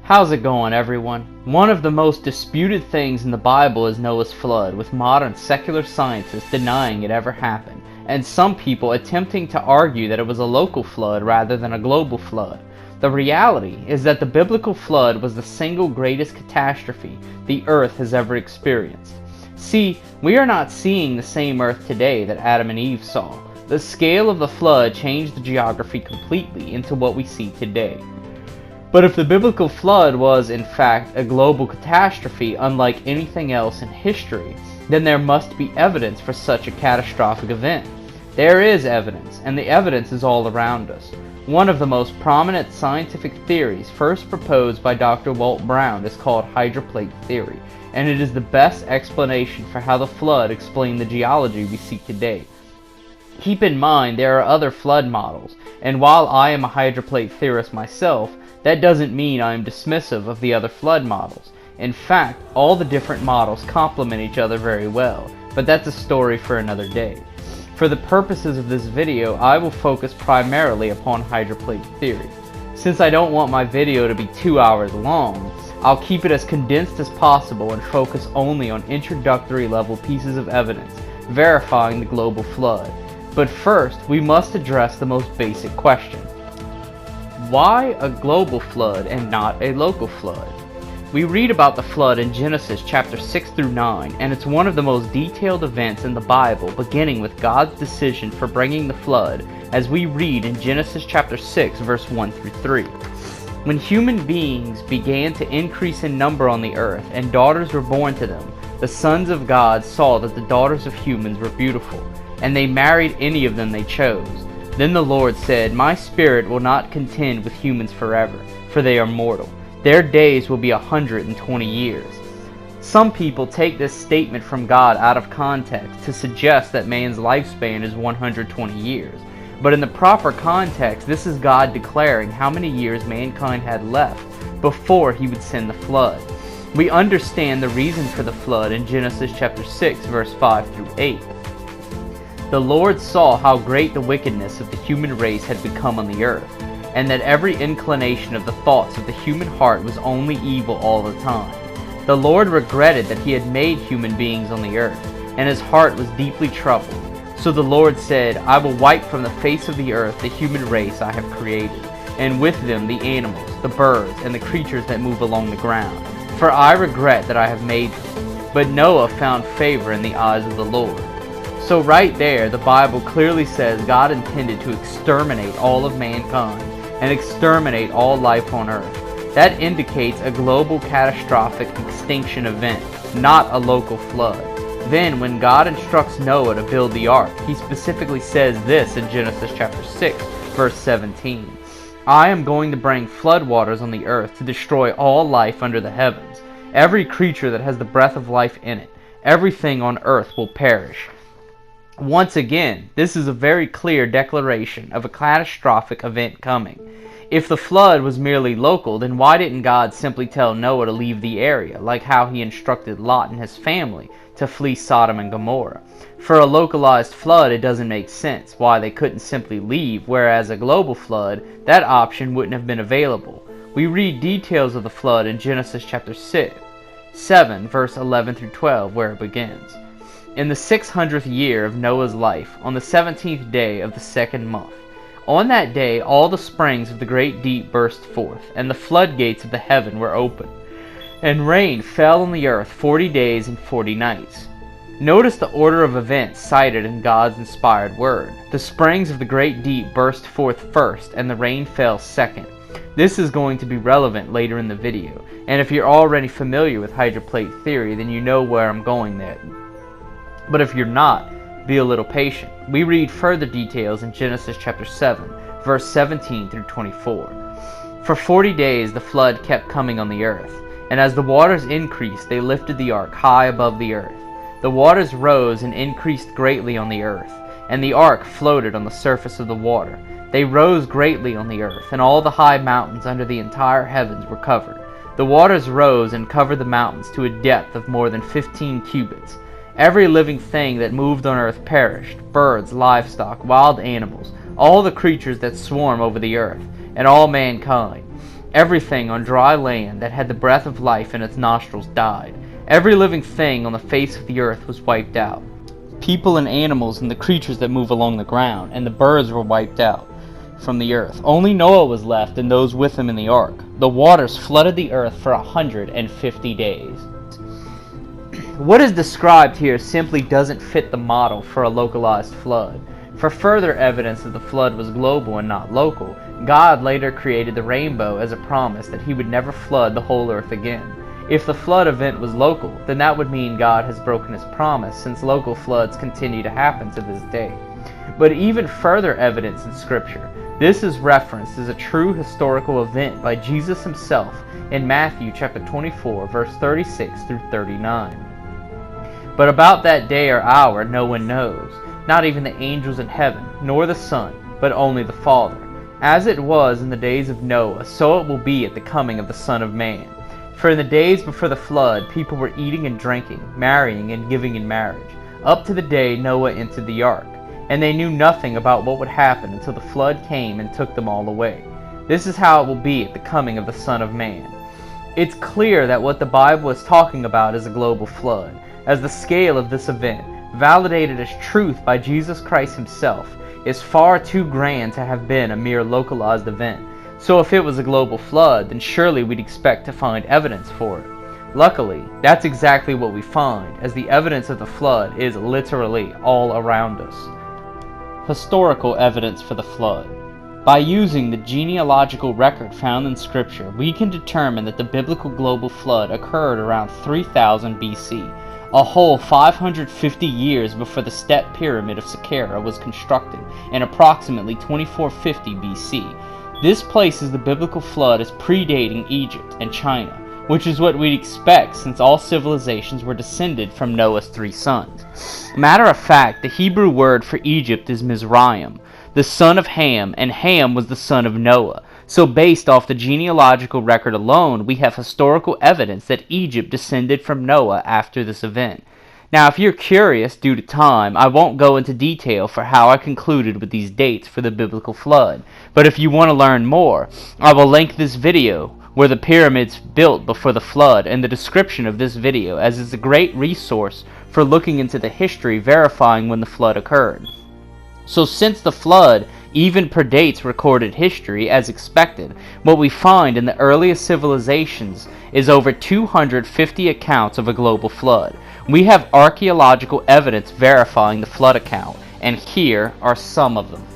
How's it going, everyone? One of the most disputed things in the Bible is Noah's flood, with modern secular scientists denying it ever happened, and some people attempting to argue that it was a local flood rather than a global flood. The reality is that the biblical flood was the single greatest catastrophe the earth has ever experienced. See, we are not seeing the same earth today that Adam and Eve saw. The scale of the flood changed the geography completely into what we see today. But if the biblical flood was, in fact, a global catastrophe unlike anything else in history, then there must be evidence for such a catastrophic event. There is evidence, and the evidence is all around us. One of the most prominent scientific theories first proposed by Dr. Walt Brown is called hydroplate theory, and it is the best explanation for how the flood explained the geology we see today. Keep in mind there are other flood models, and while I am a hydroplate theorist myself, that doesn't mean I am dismissive of the other flood models. In fact, all the different models complement each other very well, but that's a story for another day. For the purposes of this video, I will focus primarily upon hydroplate theory. Since I don't want my video to be 2 hours long, I'll keep it as condensed as possible and focus only on introductory level pieces of evidence verifying the global flood. But first, we must address the most basic question. Why a global flood and not a local flood? We read about the flood in Genesis chapter 6 through 9, and it's one of the most detailed events in the Bible, beginning with God's decision for bringing the flood, as we read in Genesis chapter 6 verse 1 through 3. When human beings began to increase in number on the earth, and daughters were born to them, the sons of God saw that the daughters of humans were beautiful, and they married any of them they chose. Then the Lord said, "My spirit will not contend with humans forever, for they are mortal. Their days will be 120 years. Some people take this statement from God out of context to suggest that man's lifespan is 120 years. But in the proper context, this is God declaring how many years mankind had left before he would send the flood. We understand the reason for the flood in Genesis chapter 6, verse 5 through 8. The Lord saw how great the wickedness of the human race had become on the earth, and that every inclination of the thoughts of the human heart was only evil all the time. The Lord regretted that he had made human beings on the earth, and his heart was deeply troubled. So the Lord said, "I will wipe from the face of the earth the human race I have created, and with them the animals, the birds, and the creatures that move along the ground. For I regret that I have made them." But Noah found favor in the eyes of the Lord. So right there, the Bible clearly says God intended to exterminate all of mankind and exterminate all life on earth. That indicates a global catastrophic extinction event, not a local flood. Then, when God instructs Noah to build the ark, he specifically says this in Genesis chapter 6, verse 17. "I am going to bring floodwaters on the earth to destroy all life under the heavens. Every creature that has the breath of life in it, everything on earth will perish." Once again, this is a very clear declaration of a catastrophic event coming. If the flood was merely local, then why didn't God simply tell Noah to leave the area, like how he instructed Lot and his family to flee Sodom and Gomorrah? For a localized flood, it doesn't make sense why they couldn't simply leave, whereas a global flood, that option wouldn't have been available. We read details of the flood in Genesis chapter 7, verse 11 through 12, where it begins. "In the 600th year of Noah's life, on the 17th day of the second month, on that day all the springs of the great deep burst forth, and the floodgates of the heaven were opened, and rain fell on the earth 40 days and 40 nights. Notice the order of events cited in God's inspired word. The springs of the great deep burst forth first, and the rain fell second. This is going to be relevant later in the video, and if you're already familiar with hydroplate theory, then you know where I'm going there. But if you're not, be a little patient. We read further details in Genesis chapter 7, verse 17 through 24. "For 40 days the flood kept coming on the earth, and as the waters increased, they lifted the ark high above the earth. The waters rose and increased greatly on the earth, and the ark floated on the surface of the water. They rose greatly on the earth, and all the high mountains under the entire heavens were covered. The waters rose and covered the mountains to a depth of more than 15 cubits. Every living thing that moved on earth perished, birds, livestock, wild animals, all the creatures that swarm over the earth, and all mankind. Everything on dry land that had the breath of life in its nostrils died. Every living thing on the face of the earth was wiped out. People and animals and the creatures that move along the ground, and the birds were wiped out from the earth. Only Noah was left and those with him in the ark. The waters flooded the earth for 150 days. What is described here simply doesn't fit the model for a localized flood. For further evidence that the flood was global and not local, God later created the rainbow as a promise that he would never flood the whole earth again. If the flood event was local, then that would mean God has broken his promise, since local floods continue to happen to this day. But even further evidence in Scripture, this is referenced as a true historical event by Jesus himself in Matthew chapter 24, verse 36 through 39. But about that day or hour no one knows, not even the angels in heaven, nor the Son, but only the Father. As it was in the days of Noah, so it will be at the coming of the Son of Man. For in the days before the flood, people were eating and drinking, marrying and giving in marriage, up to the day Noah entered the ark. And they knew nothing about what would happen until the flood came and took them all away. This is how it will be at the coming of the Son of Man. It's clear that what the Bible is talking about is a global flood, as the scale of this event, validated as truth by Jesus Christ himself, is far too grand to have been a mere localized event. So if it was a global flood, then surely we'd expect to find evidence for it. Luckily, that's exactly what we find, as the evidence of the flood is literally all around us. Historical evidence for the flood. By using the genealogical record found in Scripture, we can determine that the biblical global flood occurred around 3000 BC, a whole 550 years before the step pyramid of Saqqara was constructed in approximately 2450 BC. This places the biblical flood as predating Egypt and China, which is what we'd expect since all civilizations were descended from Noah's 3 sons. Matter of fact, the Hebrew word for Egypt is Mizraim, the son of Ham, and Ham was the son of Noah. So based off the genealogical record alone, we have historical evidence that Egypt descended from Noah after this event. Now, if you're curious, due to time, I won't go into detail for how I concluded with these dates for the biblical flood. But if you want to learn more, I will link this video where the pyramids built before the flood in the description of this video, as it's a great resource for looking into the history verifying when the flood occurred. So since the flood even predates recorded history as expected, what we find in the earliest civilizations is over 250 accounts of a global flood. We have archaeological evidence verifying the flood account, and here are some of them.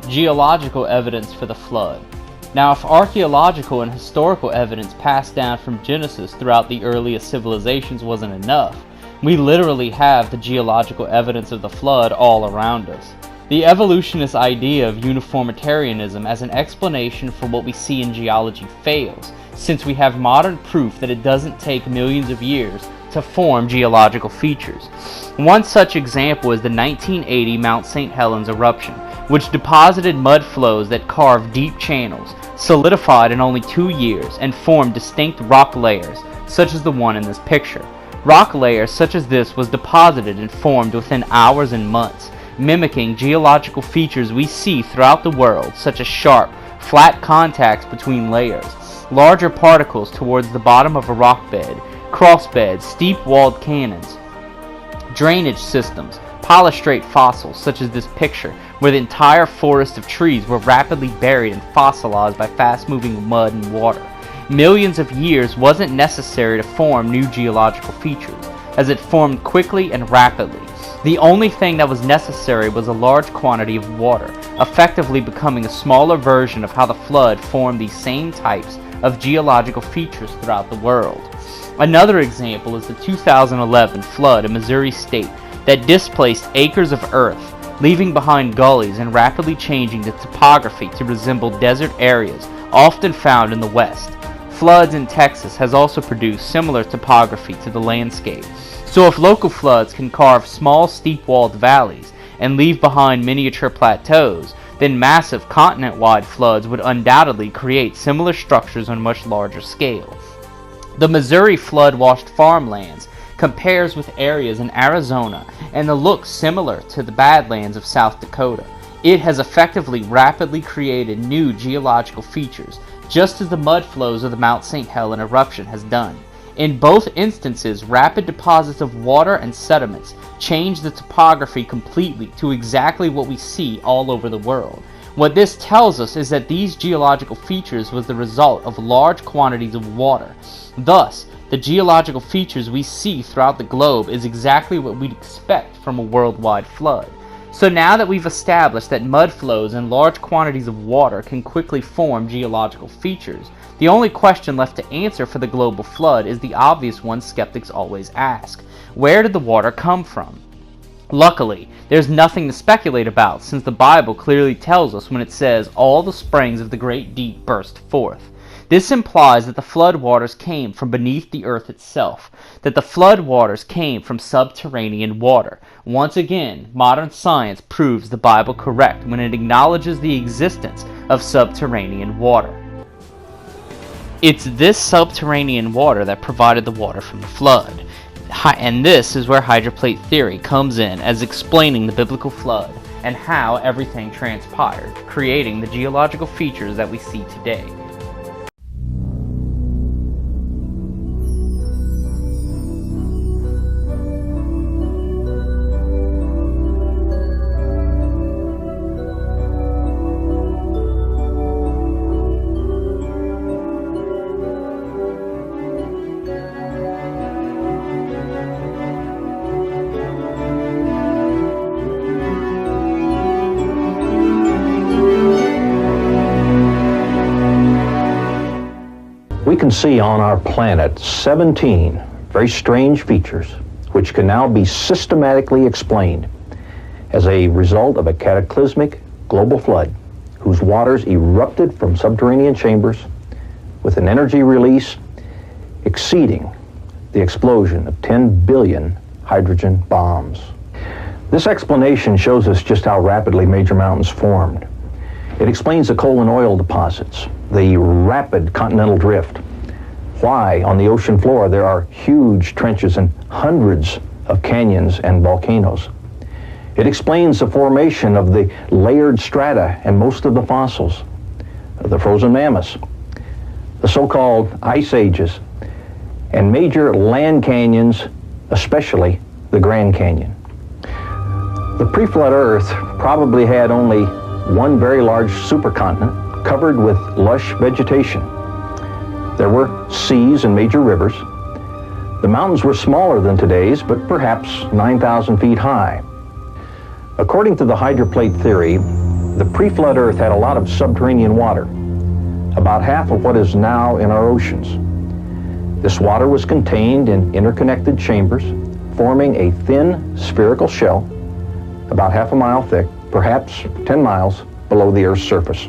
Geological evidence for the flood. Now, if archaeological and historical evidence passed down from Genesis throughout the earliest civilizations wasn't enough, we literally have the geological evidence of the flood all around us. The evolutionist idea of uniformitarianism as an explanation for what we see in geology fails, since we have modern proof that it doesn't take millions of years to form geological features. One such example is the 1980 Mount St. Helens eruption, which deposited mud flows that carved deep channels, solidified in only 2 years, and formed distinct rock layers, such as the one in this picture. Rock layers such as this was deposited and formed within hours and months, mimicking geological features we see throughout the world, such as sharp, flat contacts between layers, larger particles towards the bottom of a rock bed, crossbeds, steep-walled canyons, drainage systems, polystrate fossils such as this picture, where the entire forest of trees were rapidly buried and fossilized by fast-moving mud and water. Millions of years wasn't necessary to form new geological features, as it formed quickly and rapidly. The only thing that was necessary was a large quantity of water, effectively becoming a smaller version of how the flood formed these same types of geological features throughout the world. Another example is the 2011 flood in Missouri State that displaced acres of earth, leaving behind gullies and rapidly changing the topography to resemble desert areas often found in the West. Floods in Texas has also produced similar topography to the landscape. So if local floods can carve small steep-walled valleys and leave behind miniature plateaus, then massive continent-wide floods would undoubtedly create similar structures on a much larger scale. The Missouri flood-washed farmlands compares with areas in Arizona and the look similar to the Badlands of South Dakota. It has effectively rapidly created new geological features, just as the mud flows of the Mount St. Helens eruption has done. In both instances, rapid deposits of water and sediments change the topography completely to exactly what we see all over the world. What this tells us is that these geological features was the result of large quantities of water. Thus, the geological features we see throughout the globe is exactly what we'd expect from a worldwide flood. So now that we've established that mud flows and large quantities of water can quickly form geological features, the only question left to answer for the global flood is the obvious one skeptics always ask. Where did the water come from? Luckily, there's nothing to speculate about, since the Bible clearly tells us when it says, "All the springs of the great deep burst forth." This implies that the flood waters came from beneath the earth itself, that the flood waters came from subterranean water. Once again, modern science proves the Bible correct when it acknowledges the existence of subterranean water. It's this subterranean water that provided the water from the flood. And this is where hydroplate theory comes in as explaining the biblical flood and how everything transpired, creating the geological features that we see today. We can see on our planet 17 very strange features which can now be systematically explained as a result of a cataclysmic global flood whose waters erupted from subterranean chambers with an energy release exceeding the explosion of 10 billion hydrogen bombs. This explanation shows us just how rapidly major mountains formed. It explains the coal and oil deposits, the rapid continental drift, why on the ocean floor there are huge trenches and hundreds of canyons and volcanoes. It explains the formation of the layered strata and most of the fossils, the frozen mammoths, the so-called ice ages, and major land canyons, especially the Grand Canyon. The pre-flood Earth probably had only one very large supercontinent covered with lush vegetation. There were seas and major rivers. The mountains were smaller than today's, but perhaps 9,000 feet high. According to the hydroplate theory, the pre-flood Earth had a lot of subterranean water, about half of what is now in our oceans. This water was contained in interconnected chambers, forming a thin spherical shell, about half a mile thick, perhaps 10 miles below the Earth's surface.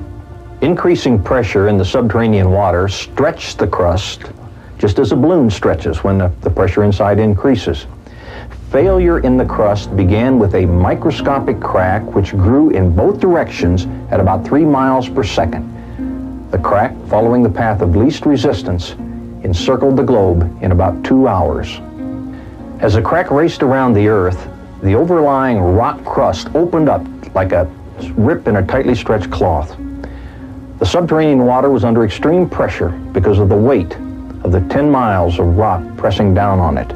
Increasing pressure in the subterranean water stretched the crust just as a balloon stretches when the pressure inside increases. Failure in the crust began with a microscopic crack which grew in both directions at about 3 miles per second. The crack, following the path of least resistance, encircled the globe in about 2 hours. As the crack raced around the Earth, the overlying rock crust opened up like a rip in a tightly stretched cloth. The subterranean water was under extreme pressure because of the weight of the 10 miles of rock pressing down on it.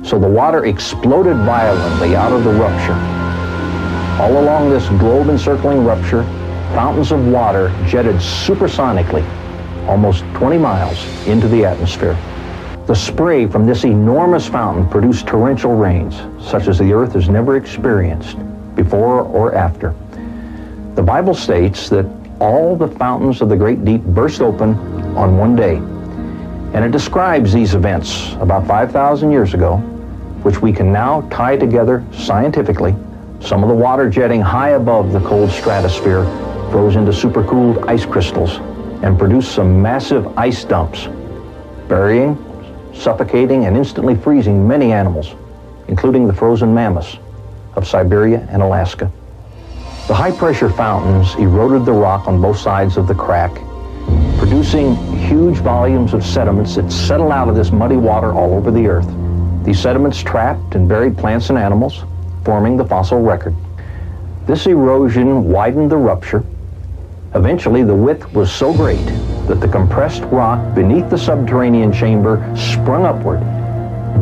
So the water exploded violently out of the rupture. All along this globe-encircling rupture, fountains of water jetted supersonically, almost 20 miles into the atmosphere. The spray from this enormous fountain produced torrential rains, such as the earth has never experienced before or after. The Bible states that all the fountains of the great deep burst open on one day. And it describes these events about 5,000 years ago, which we can now tie together scientifically. Some of the water jetting high above the cold stratosphere froze into supercooled ice crystals and produced some massive ice dumps, burying, suffocating, and instantly freezing many animals, including the frozen mammoths of Siberia and Alaska. The high-pressure fountains eroded the rock on both sides of the crack, producing huge volumes of sediments that settled out of this muddy water all over the earth. These sediments trapped and buried plants and animals, forming the fossil record. This erosion widened the rupture. Eventually, the width was so great that the compressed rock beneath the subterranean chamber sprung upward,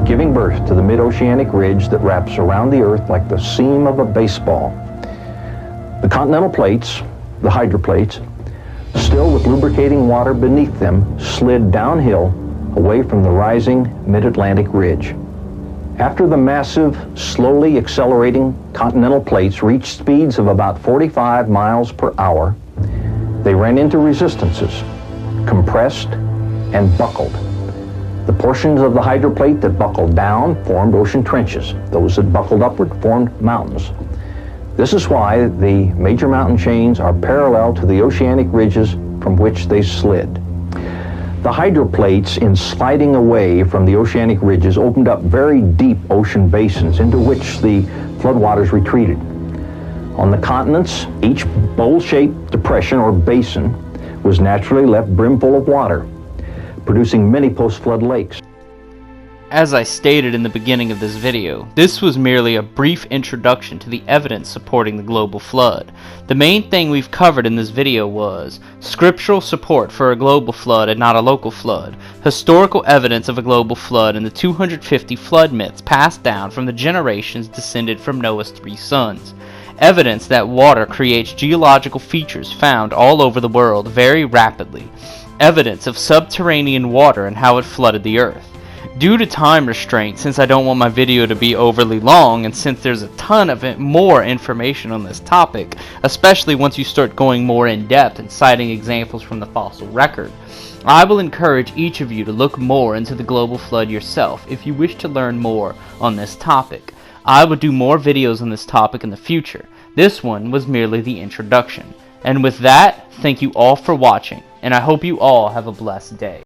giving birth to the mid-oceanic ridge that wraps around the earth like the seam of a baseball. The continental plates, the hydroplates, still with lubricating water beneath them, slid downhill away from the rising mid-Atlantic ridge. After the massive, slowly accelerating continental plates reached speeds of about 45 miles per hour, they ran into resistances, compressed, and buckled. The portions of the hydroplate that buckled down formed ocean trenches. Those that buckled upward formed mountains. This is why the major mountain chains are parallel to the oceanic ridges from which they slid. The hydroplates, in sliding away from the oceanic ridges, opened up very deep ocean basins into which the floodwaters retreated. On the continents, each bowl-shaped depression or basin was naturally left brimful of water, producing many post-flood lakes. As I stated in the beginning of this video, this was merely a brief introduction to the evidence supporting the global flood. The main thing we've covered in this video was scriptural support for a global flood and not a local flood, historical evidence of a global flood, and the 250 flood myths passed down from the generations descended from Noah's 3 sons. Evidence that water creates geological features found all over the world very rapidly. Evidence of subterranean water and how it flooded the earth. Due to time restraints, since I don't want my video to be overly long, and since there's a ton of more information on this topic, especially once you start going more in depth and citing examples from the fossil record, I will encourage each of you to look more into the global flood yourself if you wish to learn more on this topic. I will do more videos on this topic in the future. This one was merely the introduction. And with that, thank you all for watching, and I hope you all have a blessed day.